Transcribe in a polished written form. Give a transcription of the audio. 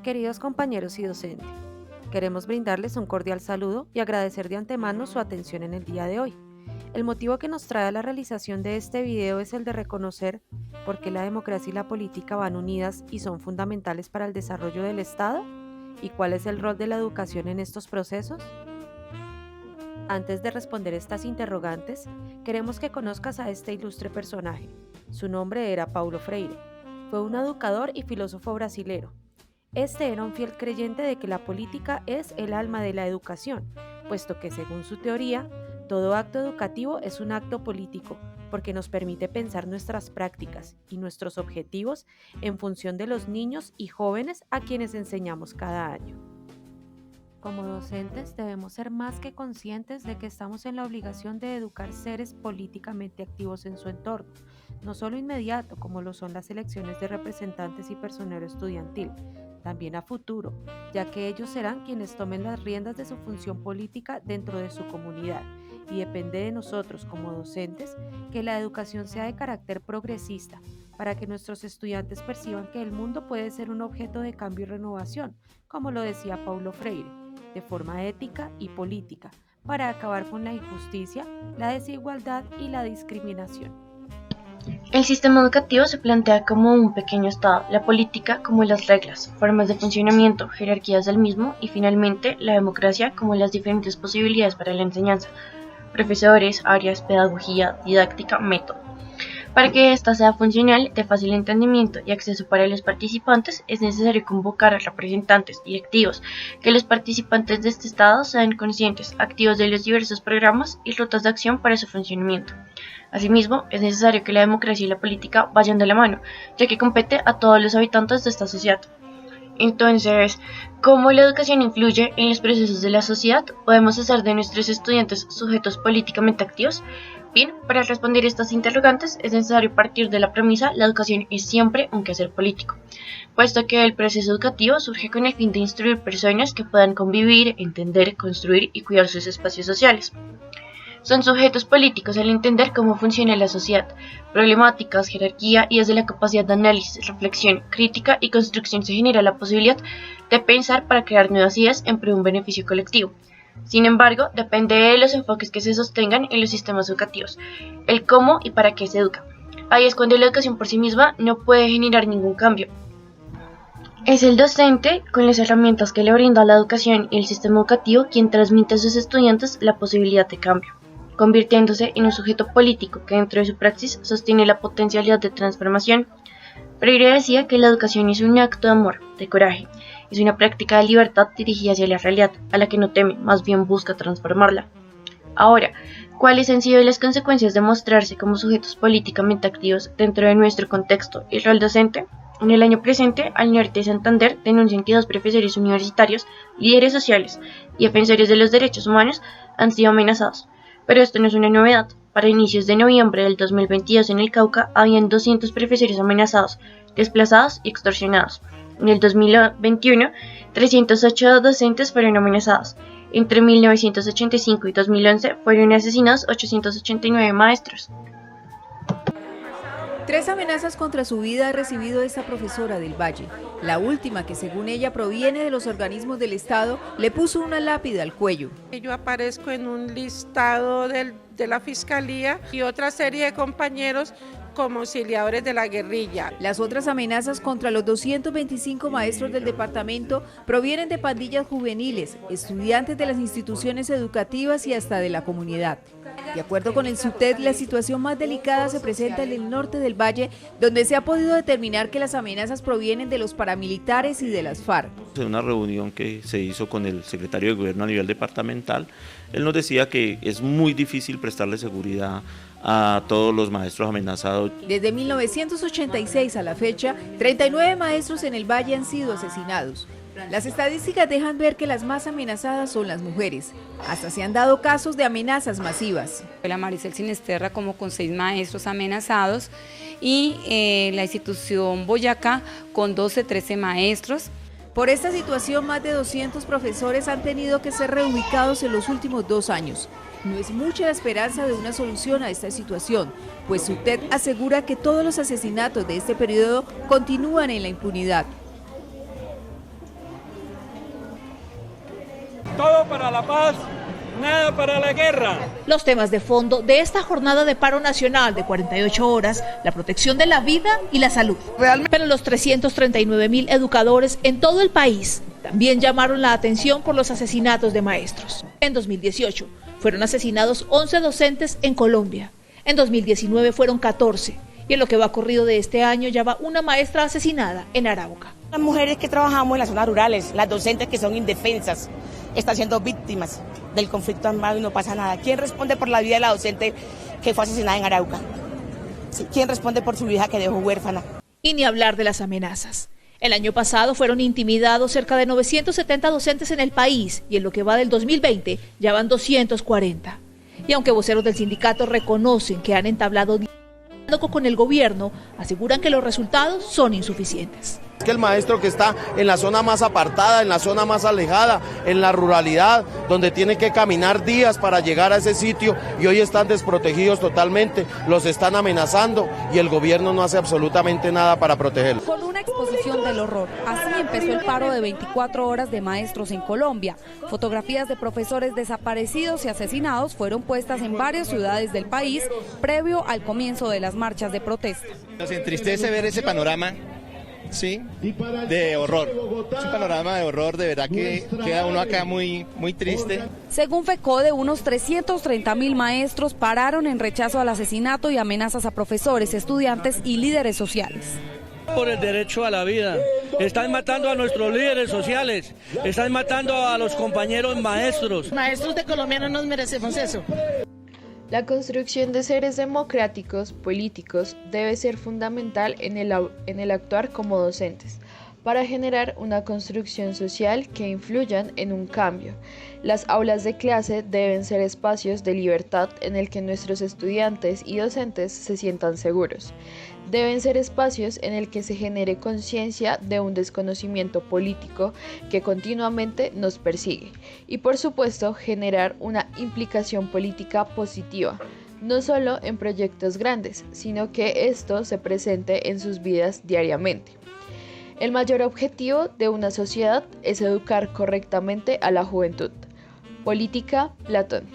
Queridos compañeros y docentes, queremos brindarles un cordial saludo y agradecer de antemano su atención en el día de hoy. El motivo que nos trae a la realización de este video es el de reconocer por qué la democracia y la política van unidas y son fundamentales para el desarrollo del Estado y cuál es el rol de la educación en estos procesos. Antes de responder estas interrogantes, queremos que conozcas a este ilustre personaje. Su nombre era Paulo Freire. Fue un educador y filósofo brasilero. Este era un fiel creyente de que la política es el alma de la educación, puesto que, según su teoría, todo acto educativo es un acto político, porque nos permite pensar nuestras prácticas y nuestros objetivos en función de los niños y jóvenes a quienes enseñamos cada año. Como docentes debemos ser más que conscientes de que estamos en la obligación de educar seres políticamente activos en su entorno, no solo inmediato como lo son las elecciones de representantes y personero estudiantil, también a futuro, ya que ellos serán quienes tomen las riendas de su función política dentro de su comunidad y depende de nosotros como docentes que la educación sea de carácter progresista para que nuestros estudiantes perciban que el mundo puede ser un objeto de cambio y renovación, como lo decía Paulo Freire, de forma ética y política, para acabar con la injusticia, la desigualdad y la discriminación. El sistema educativo se plantea como un pequeño Estado, la política como las reglas, formas de funcionamiento, jerarquías del mismo y finalmente la democracia como las diferentes posibilidades para la enseñanza, profesores, áreas, pedagogía, didáctica, método. Para que ésta sea funcional, de fácil entendimiento y acceso para los participantes, es necesario convocar a representantes directivos, que los participantes de este Estado sean conscientes, activos de los diversos programas y rutas de acción para su funcionamiento. Asimismo, es necesario que la democracia y la política vayan de la mano, ya que compete a todos los habitantes de esta sociedad. Entonces, ¿cómo la educación influye en los procesos de la sociedad? ¿Podemos hacer de nuestros estudiantes sujetos políticamente activos? Bien, para responder estas interrogantes es necesario partir de la premisa la educación es siempre un quehacer político, puesto que el proceso educativo surge con el fin de instruir personas que puedan convivir, entender, construir y cuidar sus espacios sociales. Son sujetos políticos al entender cómo funciona la sociedad, problemáticas, jerarquía y desde la capacidad de análisis, reflexión, crítica y construcción se genera la posibilidad de pensar para crear nuevas ideas en pro de un beneficio colectivo. Sin embargo, depende de los enfoques que se sostengan en los sistemas educativos, el cómo y para qué se educa. Ahí es cuando la educación por sí misma no puede generar ningún cambio. Es el docente, con las herramientas que le brinda la educación y el sistema educativo, quien transmite a sus estudiantes la posibilidad de cambio, convirtiéndose en un sujeto político que dentro de su praxis sostiene la potencialidad de transformación. Freire decía que la educación es un acto de amor, de coraje, es una práctica de libertad dirigida hacia la realidad, a la que no teme, más bien busca transformarla. Ahora, ¿cuáles han sido las consecuencias de mostrarse como sujetos políticamente activos dentro de nuestro contexto y rol docente? En el año presente, al norte de Santander denuncian que 2 profesores universitarios, líderes sociales y defensores de los derechos humanos han sido amenazados. Pero esto no es una novedad. Para inicios de noviembre del 2022 en el Cauca habían 200 profesores amenazados, desplazados y extorsionados. En el 2021, 308 docentes fueron amenazados. Entre 1985 y 2011 fueron asesinados 889 maestros. 3 amenazas contra su vida ha recibido esta profesora del Valle. La última, que según ella proviene de los organismos del Estado, le puso una lápida al cuello. Yo aparezco en un listado de la Fiscalía y otra serie de compañeros como auxiliadores de la guerrilla. Las otras amenazas contra los 225 maestros del departamento provienen de pandillas juveniles, estudiantes de las instituciones educativas y hasta de la comunidad. De acuerdo con el SUTED, la situación más delicada se presenta en el norte del Valle, donde se ha podido determinar que las amenazas provienen de los paramilitares y de las FARC. En una reunión que se hizo con el secretario de Gobierno a nivel departamental, él nos decía que es muy difícil prestarle seguridad a todos los maestros amenazados. Desde 1986 a la fecha, 39 maestros en el Valle han sido asesinados. Las estadísticas dejan ver que las más amenazadas son las mujeres. Hasta se han dado casos de amenazas masivas. La Maricel Sinesterra como con 6 maestros amenazados y la institución Boyacá con 12-13 maestros. Por esta situación, más de 200 profesores han tenido que ser reubicados en los últimos 2 años. No es mucha la esperanza de una solución a esta situación, pues SUTED asegura que todos los asesinatos de este periodo continúan en la impunidad. Todo para la paz, nada para la guerra. Los temas de fondo de esta jornada de paro nacional de 48 horas, la protección de la vida y la salud. Pero los 339.000 educadores en todo el país también llamaron la atención por los asesinatos de maestros. En 2018 fueron asesinados 11 docentes en Colombia. En 2019 fueron 14. Y en lo que va corrido de este año ya va una maestra asesinada en Arauca. Las mujeres que trabajamos en las zonas rurales, las docentes que son indefensas, están siendo víctimas del conflicto armado y no pasa nada. ¿Quién responde por la vida de la docente que fue asesinada en Arauca? ¿Quién responde por su hija que dejó huérfana? Y ni hablar de las amenazas. El año pasado fueron intimidados cerca de 970 docentes en el país y en lo que va del 2020 ya van 240. Y aunque voceros del sindicato reconocen que han entablado diálogo con el gobierno, aseguran que los resultados son insuficientes. Que el maestro que está en la zona más apartada, en la zona más alejada, en la ruralidad, donde tiene que caminar días para llegar a ese sitio y hoy están desprotegidos totalmente, los están amenazando y el gobierno no hace absolutamente nada para protegerlos. Con una exposición del horror, así empezó el paro de 24 horas de maestros en Colombia. Fotografías de profesores desaparecidos y asesinados fueron puestas en varias ciudades del país previo al comienzo de las marchas de protesta. Nos entristece ver ese panorama. Sí, de horror. Es un panorama de horror, de verdad que queda uno acá muy triste. Según FECODE, unos 330.000 maestros pararon en rechazo al asesinato y amenazas a profesores, estudiantes y líderes sociales. Por el derecho a la vida. Están matando a nuestros líderes sociales, están matando a los compañeros maestros. Maestros de Colombia no nos merecemos eso. La construcción de seres democráticos, políticos, debe ser fundamental en el actuar como docentes, para generar una construcción social que influyan en un cambio. Las aulas de clase deben ser espacios de libertad en el que nuestros estudiantes y docentes se sientan seguros. Deben ser espacios en el que se genere conciencia de un desconocimiento político que continuamente nos persigue. Y por supuesto, generar una implicación política positiva, no solo en proyectos grandes, sino que esto se presente en sus vidas diariamente. El mayor objetivo de una sociedad es educar correctamente a la juventud. Política, Platón.